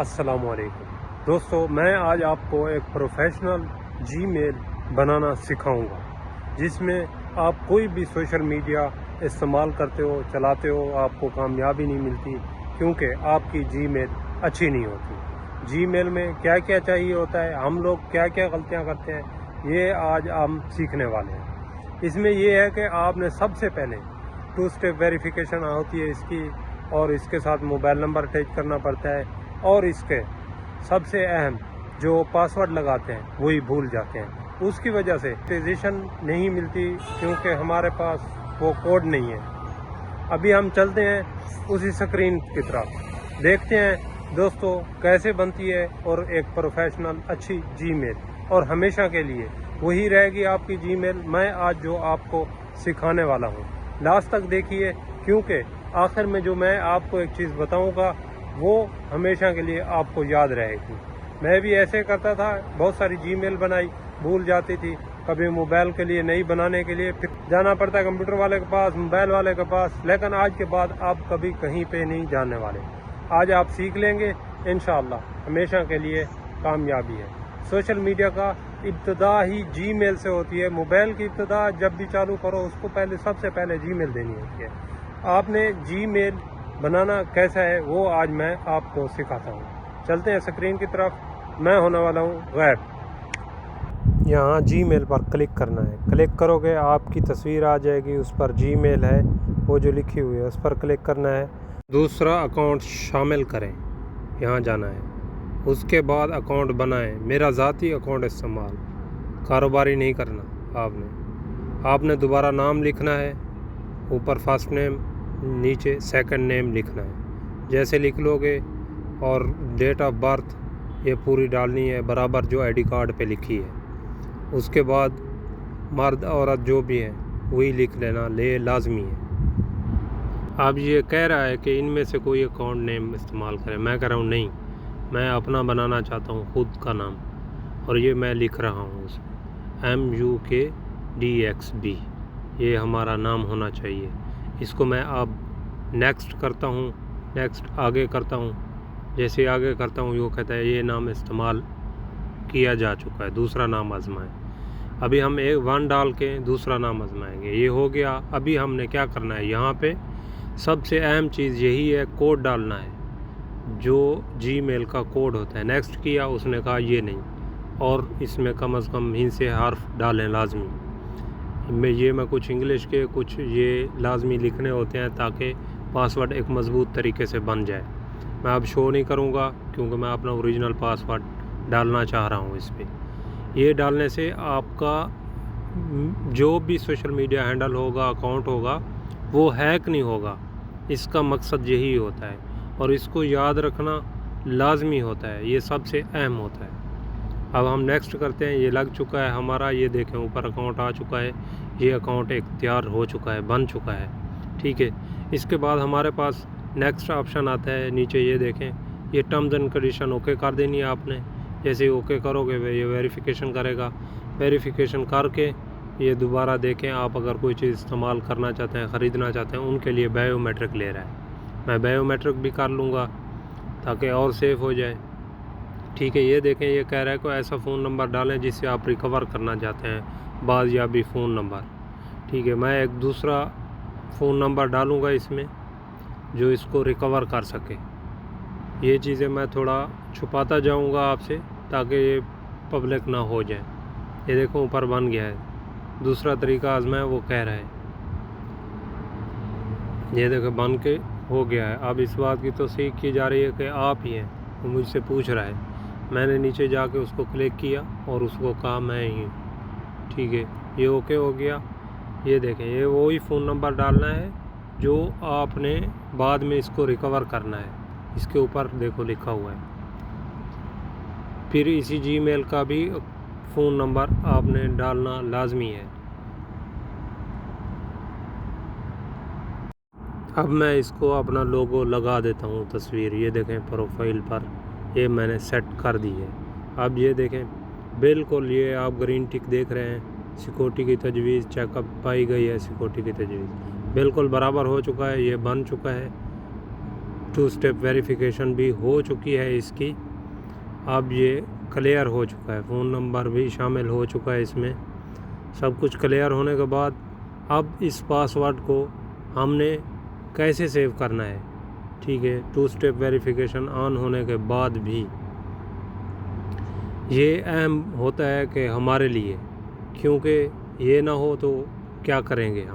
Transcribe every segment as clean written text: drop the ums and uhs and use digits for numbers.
अस्सलाम वालेकुम दोस्तों, मैं आज आपको एक प्रोफेशनल जीमेल बनाना सिखाऊंगा जिसमें आप कोई भी सोशल मीडिया इस्तेमाल करते हो, चलाते हो, आपको कामयाबी नहीं मिलती क्योंकि आपकी जीमेल अच्छी नहीं होती। जीमेल में क्या क्या चाहिए होता है, हम लोग क्या क्या गलतियां करते हैं, ये आज हम सीखने वाले हैं। इसमें ये है कि आपने सबसे पहले 2 स्टेप वेरिफिकेशन होती है इसकी, और इसके साथ मोबाइल नंबर अटैच करना पड़ता है, और इसके सबसे अहम जो पासवर्ड लगाते हैं वही भूल जाते हैं। उसकी वजह से मोनेटाइजेशन नहीं मिलती क्योंकि हमारे पास वो कोड नहीं है। अभी हम चलते हैं उसी स्क्रीन की तरफ, देखते हैं दोस्तों कैसे बनती है और एक प्रोफेशनल अच्छी जीमेल, और हमेशा के लिए वही रहेगी आपकी जीमेल। मैं आज जो आपको सिखाने वाला हूँ लास्ट तक देखिए, क्योंकि आखिर में जो मैं आपको एक चीज़ बताऊँगा वो हमेशा के लिए आपको याद रहेगी। मैं भी ऐसे करता था, बहुत सारी जीमेल बनाई, भूल जाती थी। कभी मोबाइल के लिए नई बनाने के लिए फिर जाना पड़ता है कंप्यूटर वाले के पास, मोबाइल वाले के पास, लेकिन आज के बाद आप कभी कहीं पे नहीं जाने वाले। आज आप सीख लेंगे इंशाअल्लाह, हमेशा के लिए कामयाबी है। सोशल मीडिया का इब्तिदा ही जीमेल से होती है। मोबाइल की इब्तिदा जब भी चालू करो उसको पहले सबसे पहले जीमेल देनी होती है। आपने जीमेल बनाना कैसा है वो आज मैं आपको सिखाता हूँ। चलते हैं स्क्रीन की तरफ, मैं होने वाला हूँ गैब। यहाँ जीमेल पर क्लिक करना है, क्लिक करोगे आपकी तस्वीर आ जाएगी, उस पर जीमेल है वो जो लिखी हुई है उस पर क्लिक करना है। दूसरा अकाउंट शामिल करें, यहाँ जाना है। उसके बाद अकाउंट बनाएं, मेरा ज़ाती अकाउंट इस्तेमाल, कारोबारी नहीं करना। आपने दोबारा नाम लिखना है, ऊपर फर्स्ट नेम, नीचे सेकंड नेम लिखना है। जैसे लिख लोगे, और डेट ऑफ बर्थ ये पूरी डालनी है बराबर जो आईडी कार्ड पे लिखी है। उसके बाद मर्द औरत जो भी है वही लिख लेना, लाजमी है। अब ये कह रहा है कि इनमें से कोई अकाउंट नेम इस्तेमाल करें, मैं कह रहा हूँ नहीं, मैं अपना बनाना चाहता हूँ खुद का नाम, और ये मैं लिख रहा हूँ उसमें MUKDXB, ये हमारा नाम होना चाहिए। इसको मैं अब नेक्स्ट करता हूँ, नेक्स्ट आगे करता हूँ। जैसे आगे करता हूँ वो कहता है ये नाम इस्तेमाल किया जा चुका है, दूसरा नाम आजमाएं। अभी हम 1 डाल के दूसरा नाम आजमाएंगे। ये हो गया। अभी हमने क्या करना है, यहाँ पे सबसे अहम चीज़ यही है, कोड डालना है जो जीमेल का कोड होता है। नेक्स्ट किया, उसने कहा ये नहीं, और इसमें कम से कम हिंदी से हर्फ डालें लाजमी। मैं कुछ इंग्लिश के, कुछ ये लाजमी लिखने होते हैं ताकि पासवर्ड एक मज़बूत तरीके से बन जाए। मैं अब शो नहीं करूँगा क्योंकि मैं अपना ओरिजिनल पासवर्ड डालना चाह रहा हूँ इस पर। ये डालने से आपका जो भी सोशल मीडिया हैंडल होगा, अकाउंट होगा, वो हैक नहीं होगा। इसका मकसद यही होता है, और इसको याद रखना लाजमी होता है, ये सबसे अहम होता है। अब हम नेक्स्ट करते हैं। ये लग चुका है हमारा, ये देखें ऊपर अकाउंट आ चुका है, ये अकाउंट एक तैयार हो चुका है, बन चुका है। ठीक है, इसके बाद हमारे पास नेक्स्ट ऑप्शन आता है नीचे, ये देखें, ये टर्म्स एंड कंडीशन ओके कर देनी है आपने। जैसे ओके करोगे ये वेरिफिकेशन करेगा। वेरिफिकेशन करके ये दोबारा देखें, आप अगर कोई चीज़ इस्तेमाल करना चाहते हैं, ख़रीदना चाहते हैं, उनके लिए बायोमेट्रिक ले रहा है। मैं बायोमेट्रिक भी कर लूँगा ताकि और सेफ हो जाए। ठीक है, ये देखें, ये कह रहा है कोई ऐसा फ़ोन नंबर डालें जिससे आप रिकवर करना चाहते हैं, बाज़याबी फ़ोन नंबर। ठीक है, मैं एक दूसरा फ़ोन नंबर डालूँगा इसमें जो इसको रिकवर कर सके। ये चीज़ें मैं थोड़ा छुपाता जाऊँगा आपसे ताकि ये पब्लिक ना हो जाए। ये देखो ऊपर बन गया है। दूसरा तरीका आजमाएं, वो कह रहा है, ये देखो बन के हो गया है। अब इस बात की तौसीक की जा रही है कि आप ही हैं, वो मुझसे पूछ रहा है। मैंने नीचे जाके उसको क्लिक किया और उसको कहा मैं ही हूँ। ठीक है, ये ओके हो गया। ये देखें, ये वही फ़ोन नंबर डालना है जो आपने बाद में इसको रिकवर करना है। इसके ऊपर देखो लिखा हुआ है। फिर इसी जीमेल का भी फ़ोन नंबर आपने डालना लाजमी है। अब मैं इसको अपना लोगो लगा देता हूँ, तस्वीर। ये देखें प्रोफाइल पर ये मैंने सेट कर दी है। अब ये देखें, बिल्कुल ये आप ग्रीन टिक देख रहे हैं, सिक्योरिटी की तजवीज़ चेकअप पाई गई है। सिक्योरिटी की तजवीज़ बिल्कुल बराबर हो चुका है, ये बन चुका है। 2 स्टेप वेरिफिकेशन भी हो चुकी है इसकी। अब ये क्लियर हो चुका है, फ़ोन नंबर भी शामिल हो चुका है इसमें। सब कुछ क्लियर होने के बाद अब इस पासवर्ड को हमने कैसे सेव करना है, ठीक है। 2 स्टेप वेरिफिकेशन ऑन होने के बाद भी ये अहम होता है कि हमारे लिए, क्योंकि ये ना हो तो क्या करेंगे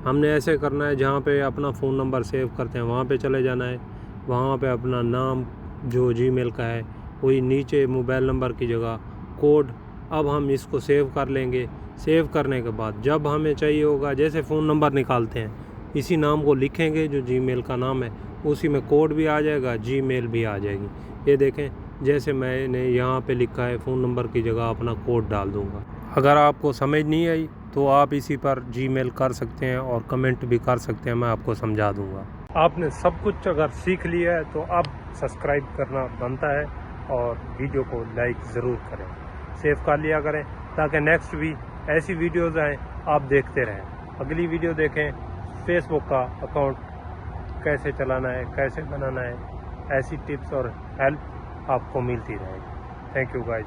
हमने ऐसे करना है, जहाँ पे अपना फ़ोन नंबर सेव करते हैं वहाँ पे चले जाना है। वहाँ पे अपना नाम जो जीमेल का है वही, नीचे मोबाइल नंबर की जगह कोड। अब हम इसको सेव कर लेंगे। सेव करने के बाद जब हमें चाहिए होगा, जैसे फ़ोन नंबर निकालते हैं, इसी नाम को लिखेंगे जो जीमेल का नाम है, उसी में कोड भी आ जाएगा, जीमेल भी आ जाएगी। ये देखें, जैसे मैंने यहाँ पे लिखा है, फ़ोन नंबर की जगह अपना कोड डाल दूँगा। अगर आपको समझ नहीं आई तो आप इसी पर जीमेल कर सकते हैं और कमेंट भी कर सकते हैं, मैं आपको समझा दूँगा। आपने सब कुछ अगर सीख लिया है तो अब सब्सक्राइब करना बनता है और वीडियो को लाइक ज़रूर करें, सेव कर लिया करें, ताकि नेक्स्ट भी ऐसी वीडियोज़ आएँ आप देखते रहें। अगली वीडियो देखें, फेसबुक का अकाउंट कैसे चलाना है, कैसे बनाना है, ऐसी टिप्स और हेल्प आपको मिलती रहेगी। Thank you guys.